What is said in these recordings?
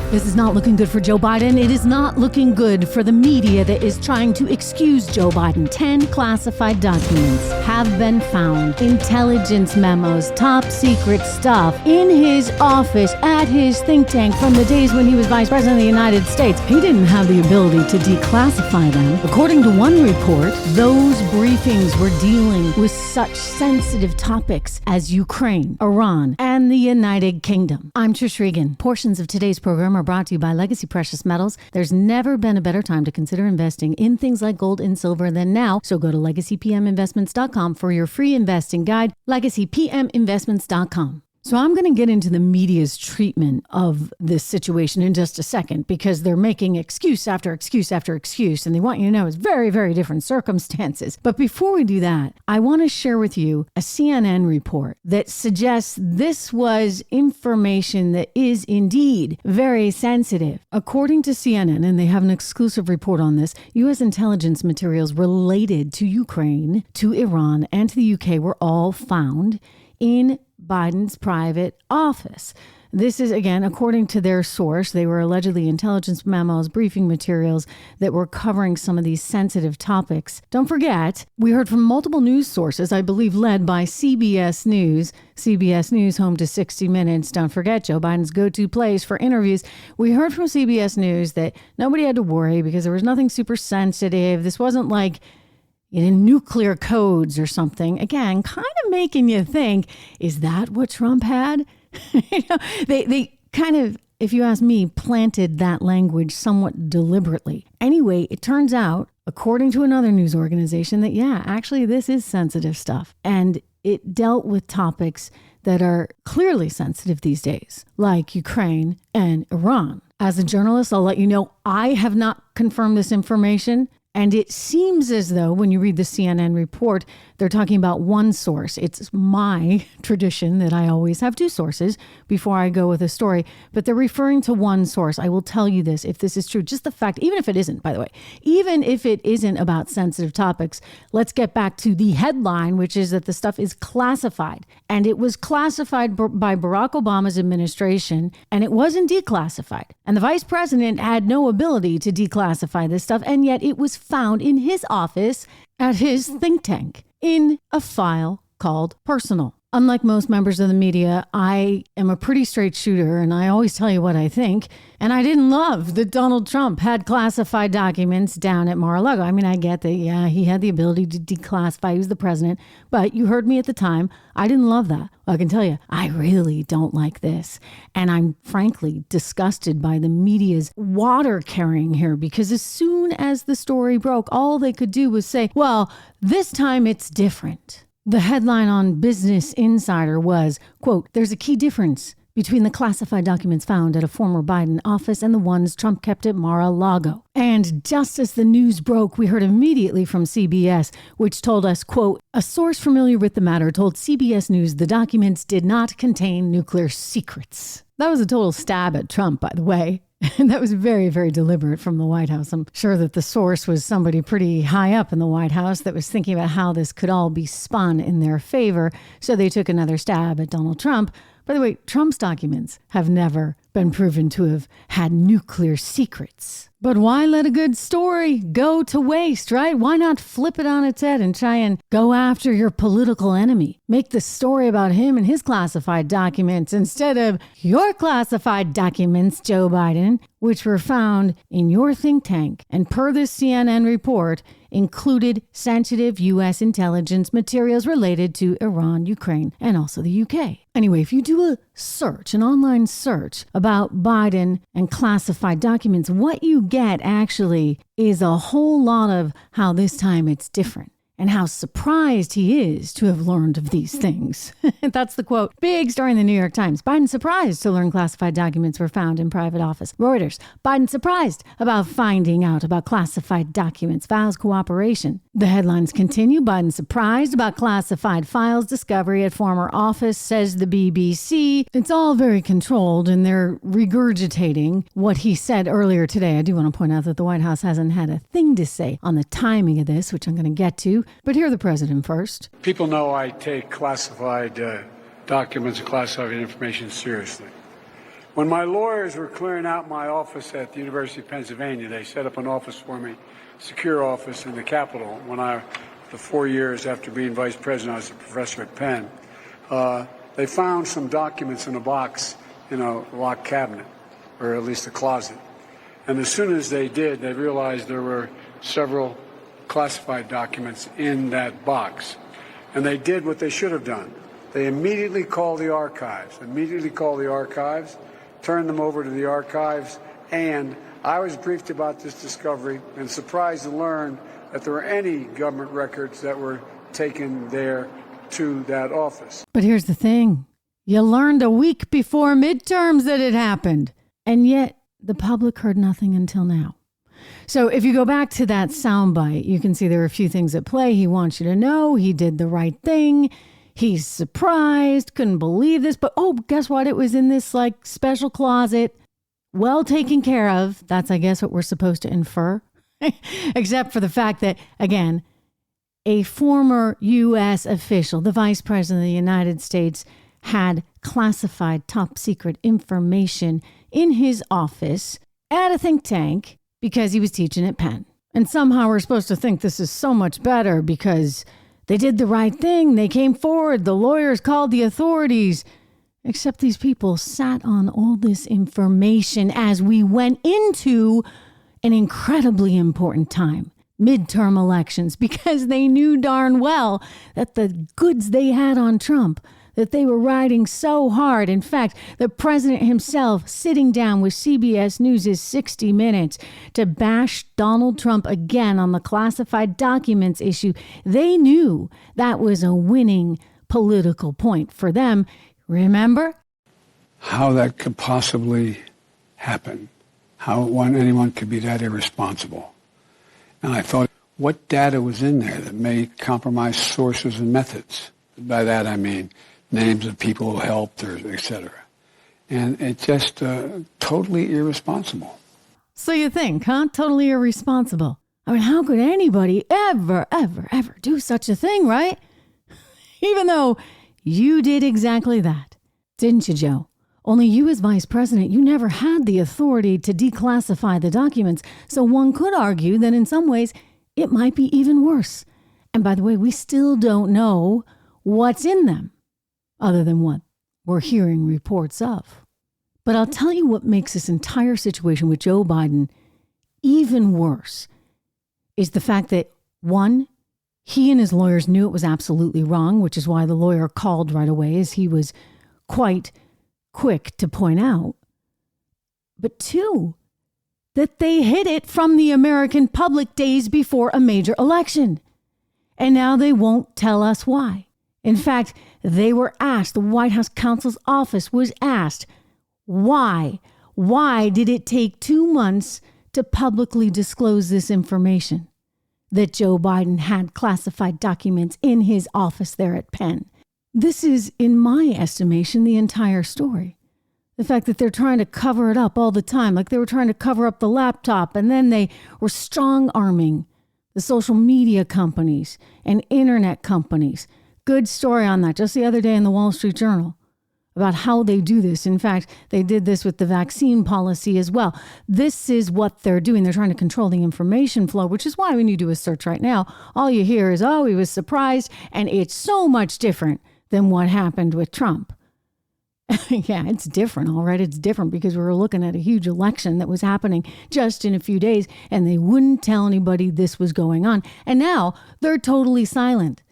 This is not looking good for Joe Biden. It is not looking good for the media that is trying to excuse Joe Biden. 10 classified documents have been found. Intelligence memos, top secret stuff in his office at his think tank from the days when he was vice president of the United States. He didn't have the ability to declassify them. According to one report, those briefings were dealing with such sensitive topics as Ukraine, Iran, and the United Kingdom. I'm Trish Regan. Portions of today's program are brought to you by Legacy Precious Metals. There's never been a better time to consider investing in things like gold and silver than now. So go to legacypminvestments.com for your free investing guide, legacypminvestments.com. So I'm going to get into the media's treatment of this situation in just a second, because they're making excuse after excuse after excuse, and they want you to know it's very, very different circumstances. But before we do that, I want to share with you a CNN report that suggests this was information that is indeed very sensitive. According to CNN, and they have an exclusive report on this, U.S. intelligence materials related to Ukraine, to Iran, and to the UK were all found in Biden's private office. This is, again, according to their source. They were allegedly intelligence memos, briefing materials that were covering some of these sensitive topics. Don't forget, we heard from multiple news sources, I believe led by CBS News. CBS News, home to 60 Minutes. Don't forget, Joe Biden's go-to place for interviews. We heard from CBS News that nobody had to worry because there was nothing super sensitive. This wasn't like in nuclear codes or something. Again, kind of making you think, is that what Trump had? They kind of, if you ask me, planted that language somewhat deliberately. Anyway, it turns out, according to another news organization, that actually this is sensitive stuff. And it dealt with topics that are clearly sensitive these days, like Ukraine and Iran. As a journalist, I'll let you know, I have not confirmed this information. And it seems as though when you read the CNN report, they're talking about one source. It's my tradition that I always have two sources before I go with a story, but they're referring to one source. I will tell you this, if this is true, just the fact, even if it isn't, by the way, even if it isn't about sensitive topics, let's get back to the headline, which is that the stuff is classified. And it was classified by Barack Obama's administration, and it wasn't declassified. And the vice president had no ability to declassify this stuff, and yet it was found in his office at his think tank in a file called Personal. Unlike most members of the media, I am a pretty straight shooter, and I always tell you what I think. And I didn't love that Donald Trump had classified documents down at Mar-a-Lago. I mean, I get that, he had the ability to declassify. He was the president. But you heard me at the time. I didn't love that. I can tell you, I really don't like this. And I'm frankly disgusted by the media's water carrying here, because as soon as the story broke, all they could do was say, well, this time it's different. The headline on Business Insider was, quote, "There's a key difference between the classified documents found at a former Biden office and the ones Trump kept at Mar-a-Lago." And just as the news broke, we heard immediately from CBS, which told us, quote, "A source familiar with the matter told CBS News the documents did not contain nuclear secrets." That was a total stab at Trump, by the way. And that was very, very deliberate from the White House. I'm sure that the source was somebody pretty high up in the White House that was thinking about how this could all be spun in their favor. So they took another stab at Donald Trump. By the way, Trump's documents have never been proven to have had nuclear secrets. But why let a good story go to waste, right? Why not flip it on its head and try and go after your political enemy? Make the story about him and his classified documents instead of your classified documents, Joe Biden, which were found in your think tank. And per this CNN report, included sensitive U.S. intelligence materials related to Iran, Ukraine, and also the UK. Anyway, if you do a search, an online search about Biden and classified documents, what you get actually is a whole lot of how this time it's different. And how surprised he is to have learned of these things. That's the quote. Big story in the New York Times. Biden surprised to learn classified documents were found in private office. Reuters. Biden surprised about finding out about classified documents. Vows cooperation. The headlines continue. Biden surprised about classified files discovery at former office, says the BBC. It's all very controlled, and they're regurgitating what he said earlier today. I do want to point out that the White House hasn't had a thing to say on the timing of this, which I'm going to get to. But hear the president first. People know I take classified documents and classified information seriously. When my lawyers were clearing out my office at the University of Pennsylvania, they set up an office for me, secure office in the Capitol. The 4 years after being vice president, I was a professor at Penn. They found some documents in a box in a locked cabinet, or at least a closet. And as soon as they did, they realized there were several classified documents in that box. And they did what they should have done. They immediately called the archives, turned them over to the archives, and I was briefed about this discovery and surprised to learn that there were any government records that were taken there to that office. But here's the thing. You learned a week before midterms that it happened. And yet the public heard nothing until now. So if you go back to that soundbite, you can see there are a few things at play. He wants you to know he did the right thing. He's surprised, couldn't believe this. But guess what? It was in this special closet, well taken care of. That's, I guess, what we're supposed to infer. Except for the fact that, again, a former U.S. official, the Vice President of the United States, had classified top secret information in his office at a think tank because he was teaching at Penn. And somehow we're supposed to think this is so much better because they did the right thing. They came forward. The lawyers called the authorities. Except these people sat on all this information as we went into an incredibly important time, midterm elections, because they knew darn well that the goods they had on Trump, that they were riding so hard. In fact, the president himself sitting down with CBS News' 60 Minutes to bash Donald Trump again on the classified documents issue. They knew that was a winning political point for them. Remember? How that could possibly happen. How anyone could be that irresponsible. And I thought, what data was in there that may compromise sources and methods? By that I mean names of people who helped, or et cetera. And it's just totally irresponsible. So you think, huh? Totally irresponsible. I mean, how could anybody ever do such a thing, right? Even though you did exactly that, didn't you, Joe? Only you as vice president, you never had the authority to declassify the documents. So one could argue that in some ways it might be even worse. And by the way, we still don't know what's in them other than what we're hearing reports of. But I'll tell you what makes this entire situation with Joe Biden even worse is the fact that, one, he and his lawyers knew it was absolutely wrong, which is why the lawyer called right away, as he was quite quick to point out. But two, that they hid it from the American public days before a major election. And now they won't tell us why. In fact, they were asked, the White House counsel's office was asked, why? Why did it take 2 months to publicly disclose this information? That Joe Biden had classified documents in his office there at Penn. This is, in my estimation, the entire story. The fact that they're trying to cover it up all the time, like they were trying to cover up the laptop, and then they were strong-arming the social media companies and internet companies. Good story on that just the other day in the Wall Street Journal about how they do this. In fact, they did this with the vaccine policy as well. This is what they're doing. They're trying to control the information flow, which is why when you do a search right now, all you hear is, he was surprised, and it's so much different than what happened with Trump. Yeah, it's different, all right? It's different because we were looking at a huge election that was happening just in a few days, and they wouldn't tell anybody this was going on. And now they're totally silent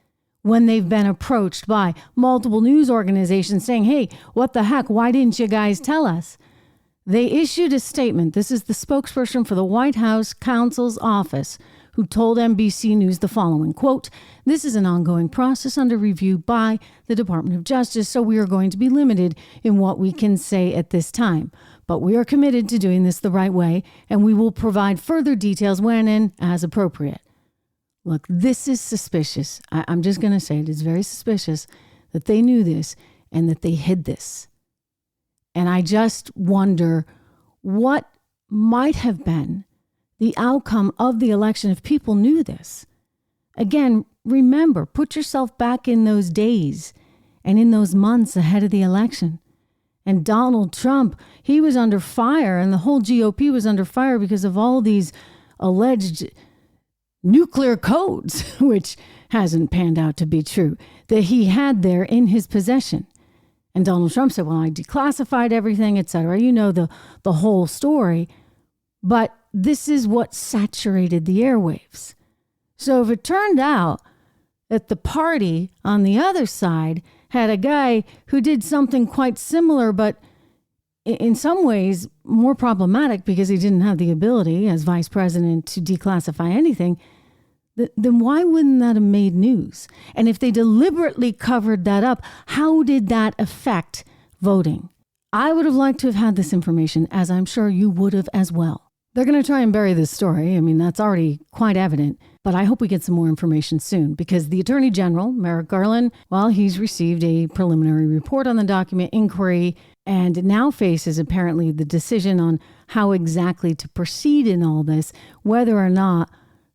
when they've been approached by multiple news organizations saying, hey, what the heck? Why didn't you guys tell us? They issued a statement. This is the spokesperson for the White House counsel's office who told NBC News the following, quote, "This is an ongoing process under review by the Department of Justice, so we are going to be limited in what we can say at this time. But we are committed to doing this the right way, and we will provide further details when and as appropriate." Look, this is suspicious. I'm just going to say it is very suspicious that they knew this and that they hid this. And I just wonder what might have been the outcome of the election if people knew this. Again, remember, put yourself back in those days and in those months ahead of the election And Donald Trump, he was under fire, and the whole GOP was under fire because of all these alleged nuclear codes, which hasn't panned out to be true, that he had there in his possession. And Donald Trump said, well, I declassified everything, etc. You know the whole story. But this is what saturated the airwaves. So if it turned out that the party on the other side had a guy who did something quite similar, but in some ways more problematic because he didn't have the ability as vice president to declassify anything, then why wouldn't that have made news? And if they deliberately covered that up, how did that affect voting? I would have liked to have had this information, as I'm sure you would have as well. They're going to try and bury this story. I mean, that's already quite evident, but I hope we get some more information soon because the Attorney General, Merrick Garland, well, he's received a preliminary report on the document inquiry and now faces apparently the decision on how exactly to proceed in all this, whether or not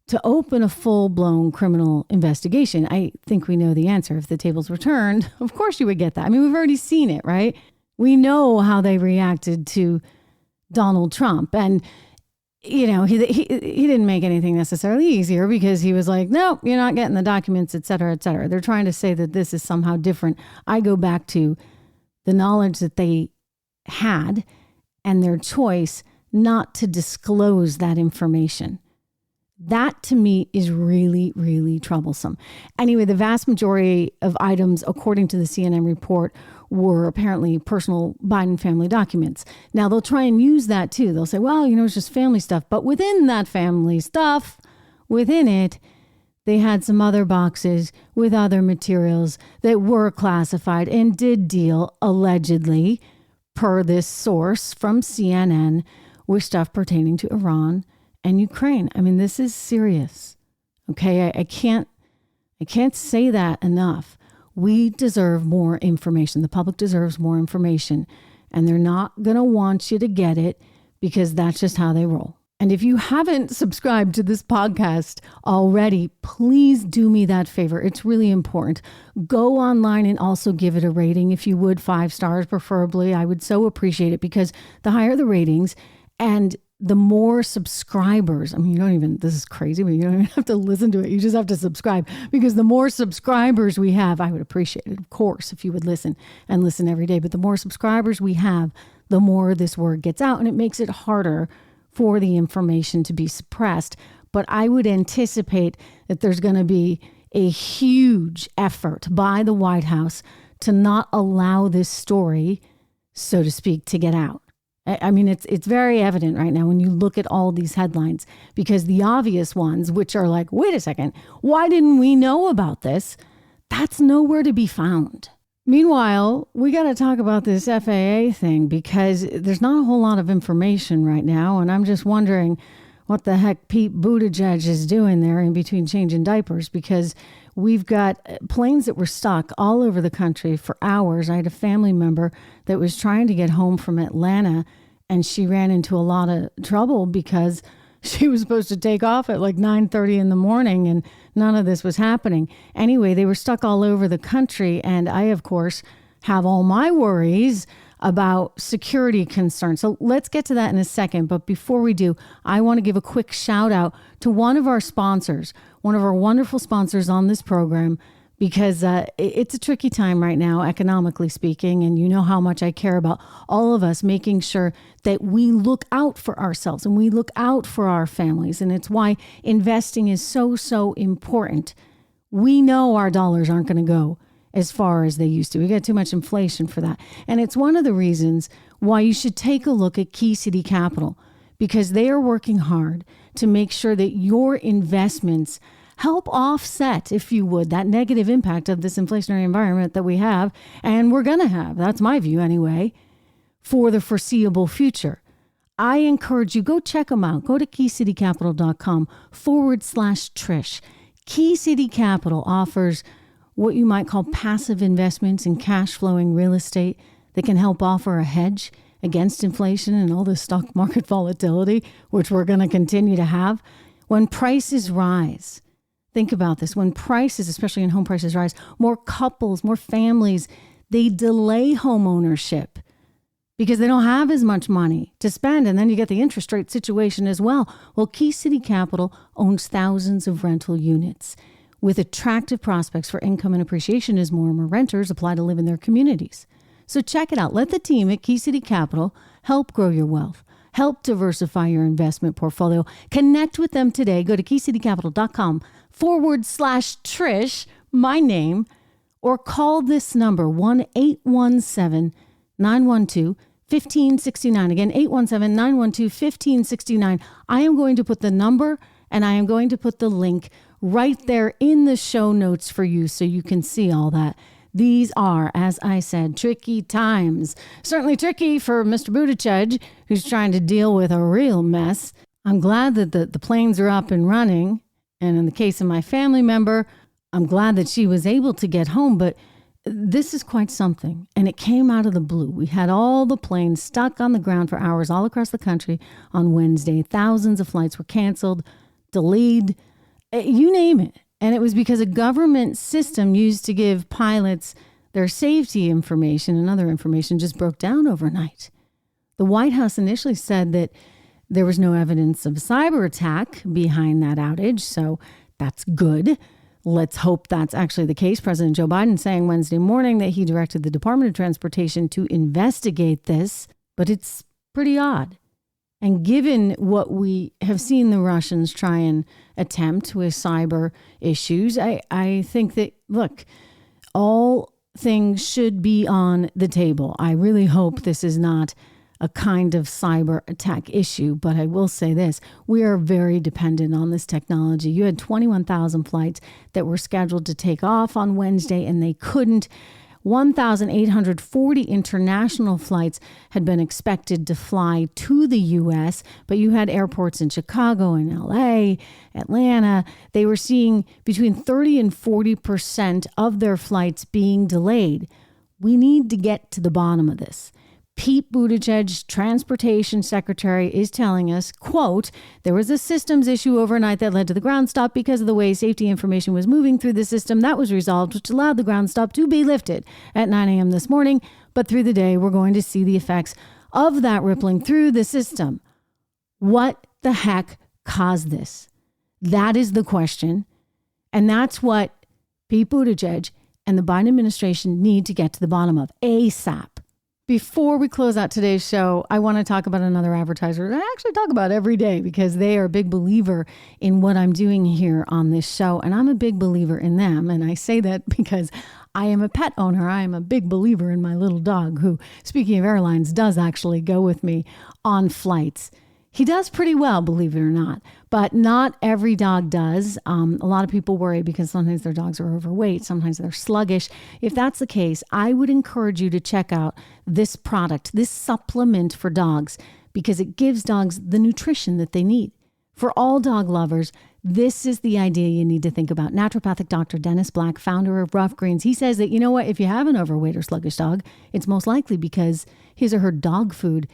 to open a full-blown criminal investigation. I think we know the answer. If the tables were turned, of course you would get that. I mean, we've already seen it, right? We know how they reacted to Donald Trump. And, you know, he didn't make anything necessarily easier because he was like, no, you're not getting the documents, et cetera, et cetera. They're trying to say that this is somehow different. I go back to the knowledge that they had and their choice not to disclose that information. That to me is really, really troublesome. Anyway, the vast majority of items, according to the CNN report, were apparently personal Biden family documents. Now, they'll try and use that too. They'll say, well, you know, it's just family stuff. But within that family stuff, within it, they had some other boxes with other materials that were classified and did deal, allegedly, per this source from CNN, with stuff pertaining to Iran and Ukraine. I mean, this is serious. Okay, I can't say that enough. We deserve more information. The public deserves more information, and they're not going to want you to get it because that's just how they roll. And if you haven't subscribed to this podcast already, please do me that favor. It's really important. Go online and also give it a rating if you would, 5 stars preferably. I would so appreciate it because the higher the ratings and the more subscribers, I mean, this is crazy, but you don't even have to listen to it. You just have to subscribe because the more subscribers we have, I would appreciate it, of course, if you would listen and listen every day. But the more subscribers we have, the more this word gets out and it makes it harder for the information to be suppressed. But I would anticipate that there's going to be a huge effort by the White House to not allow this story, so to speak, to get out. I mean, it's very evident right now when you look at all these headlines, because the obvious ones, which are like, wait a second, why didn't we know about this? That's nowhere to be found. Meanwhile, we got to talk about this FAA thing because there's not a whole lot of information right now. And I'm just wondering what the heck Pete Buttigieg is doing there in between changing diapers, because we've got planes that were stuck all over the country for hours. I had a family member that was trying to get home from Atlanta, and she ran into a lot of trouble because she was supposed to take off at like 9:30 in the morning, and none of this was happening. Anyway, they were stuck all over the country, and I, of course, have all my worries about security concerns. So let's get to that in a second. But before we do, I want to give a quick shout out to one of our sponsors, one of our wonderful sponsors on this program, because it's a tricky time right now, economically speaking. And you know how much I care about all of us making sure that we look out for ourselves and we look out for our families. And it's why investing is so, so important. We know our dollars aren't going to go as far as they used to. We got too much inflation for that. And it's one of the reasons why you should take a look at Key City Capital, because they are working hard to make sure that your investments help offset, if you would, that negative impact of this inflationary environment that we have, and we're going to have. That's my view anyway, for the foreseeable future. I encourage you, go check them out. Go to keycitycapital.com/Trish. Key City Capital offers what you might call passive investments in cash flowing real estate that can help offer a hedge against inflation and all the stock market volatility, which we're going to continue to have. When prices rise, think about this. When prices, especially in home prices, rise, more couples, more families, they delay home ownership because they don't have as much money to spend. And then you get the interest rate situation as well. Well, Key City Capital owns thousands of rental units with attractive prospects for income and appreciation as more and more renters apply to live in their communities. So check it out. Let the team at Key City Capital help grow your wealth. Help diversify your investment portfolio. Connect with them today. Go to keycitycapital.com/Trish, my name, or call this number, 1-817-912-1569. Again, 817-912-1569. I am going to put the number and I am going to put the link right there in the show notes for you so you can see all that. These are, as I said, tricky times. Certainly tricky for Mr. Buttigieg, who's trying to deal with a real mess. I'm glad that the planes are up and running. And in the case of my family member, I'm glad that she was able to get home. But this is quite something. And it came out of the blue. We had all the planes stuck on the ground for hours all across the country on Wednesday. Thousands of flights were canceled, delayed, you name it. And it was because a government system used to give pilots their safety information and other information just broke down overnight. The White House initially said that there was no evidence of a cyber attack behind that outage, so that's good. Let's hope that's actually the case. President Joe Biden saying Wednesday morning that he directed the Department of Transportation to investigate this, but it's pretty odd. And given what we have seen the Russians try and attempt with cyber issues, I think that, look, all things should be on the table. I really hope this is not a kind of cyber attack issue, but I will say this, we are very dependent on this technology. You had 21,000 flights that were scheduled to take off on Wednesday and they couldn't. 1,840 international flights had been expected to fly to the U.S., but you had airports in Chicago and L.A., Atlanta. They were seeing between 30 and 40% of their flights being delayed. We need to get to the bottom of this. Pete Buttigieg, transportation secretary, is telling us, quote, there was a systems issue overnight that led to the ground stop because of the way safety information was moving through the system. That was resolved, which allowed the ground stop to be lifted at 9 a.m. this morning. But through the day, we're going to see the effects of that rippling through the system. What the heck caused this? That is the question. And that's what Pete Buttigieg and the Biden administration need to get to the bottom of ASAP. Before we close out today's show, I want to talk about another advertiser that I actually talk about every day because they are a big believer in what I'm doing here on this show. And I'm a big believer in them. And I say that because I am a pet owner. I am a big believer in my little dog who, speaking of airlines, does actually go with me on flights. He does pretty well, believe it or not, but not every dog does. A lot of people worry because sometimes their dogs are overweight, sometimes they're sluggish. If that's the case, I would encourage you to check out this product, this supplement for dogs, because it gives dogs the nutrition that they need. For all dog lovers, this is the idea you need to think about. Naturopathic Dr. Dennis Black, founder of Rough Greens, he says that, you know what, if you have an overweight or sluggish dog, it's most likely because his or her dog food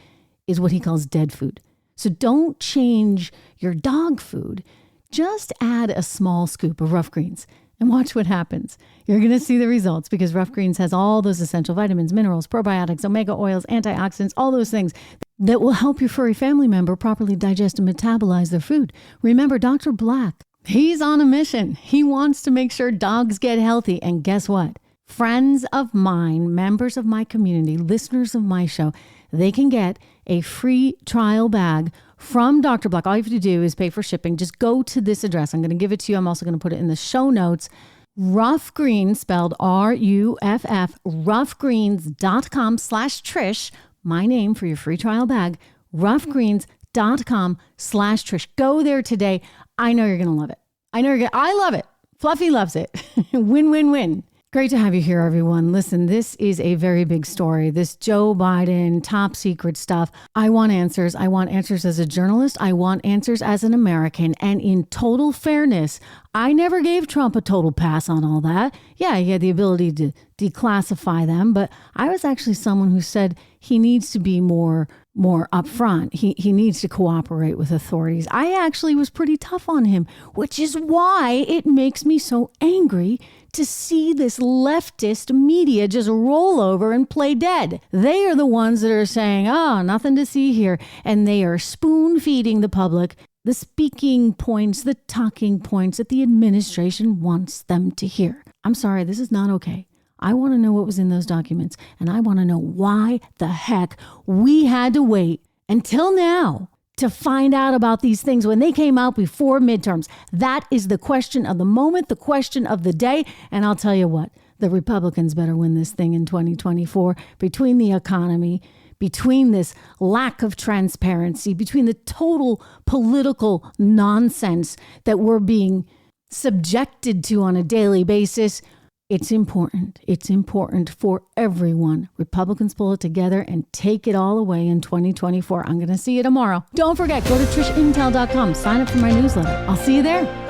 is what he calls dead food. So don't change your dog food. Just add a small scoop of Rough Greens and watch what happens. You're going to see the results because Rough Greens has all those essential vitamins, minerals, probiotics, omega oils, antioxidants, all those things that will help your furry family member properly digest and metabolize their food. Remember, Dr. Black, he's on a mission. He wants to make sure dogs get healthy. And guess what? Friends of mine, members of my community, listeners of my show, they can get a free trial bag from Dr. Black. All you have to do is pay for shipping. Just go to this address. I'm going to give it to you. I'm also going to put it in the show notes. Rough Greens, spelled RUFF, roughgreens.com/Trish, my name for your free trial bag, roughgreens.com/Trish. Go there today. I know you're going to love it. I love it. Fluffy loves it. Win, win, win. Great to have you here, everyone. Listen, this is a very big story. This Joe Biden top secret stuff. I want answers. I want answers as a journalist. I want answers as an American. And in total fairness, I never gave Trump a total pass on all that. Yeah, he had the ability to declassify them, but I was actually someone who said he needs to be more upfront. He needs to cooperate with authorities. I actually was pretty tough on him, which is why it makes me so angry to see this leftist media just roll over and play dead. They are the ones that are saying, oh, nothing to see here. And they are spoon feeding the public the speaking points, the talking points that the administration wants them to hear. I'm sorry, this is not okay. I want to know what was in those documents, and I want to know why the heck we had to wait until now to find out about these things when they came out before midterms. That is the question of the moment, the question of the day. And I'll tell you what, the Republicans better win this thing in 2024 between the economy, between this lack of transparency, between the total political nonsense that we're being subjected to on a daily basis. It's important. It's important for everyone. Republicans pull it together and take it all away in 2024. I'm going to see you tomorrow. Don't forget, go to TrishIntel.com. Sign up for my newsletter. I'll see you there.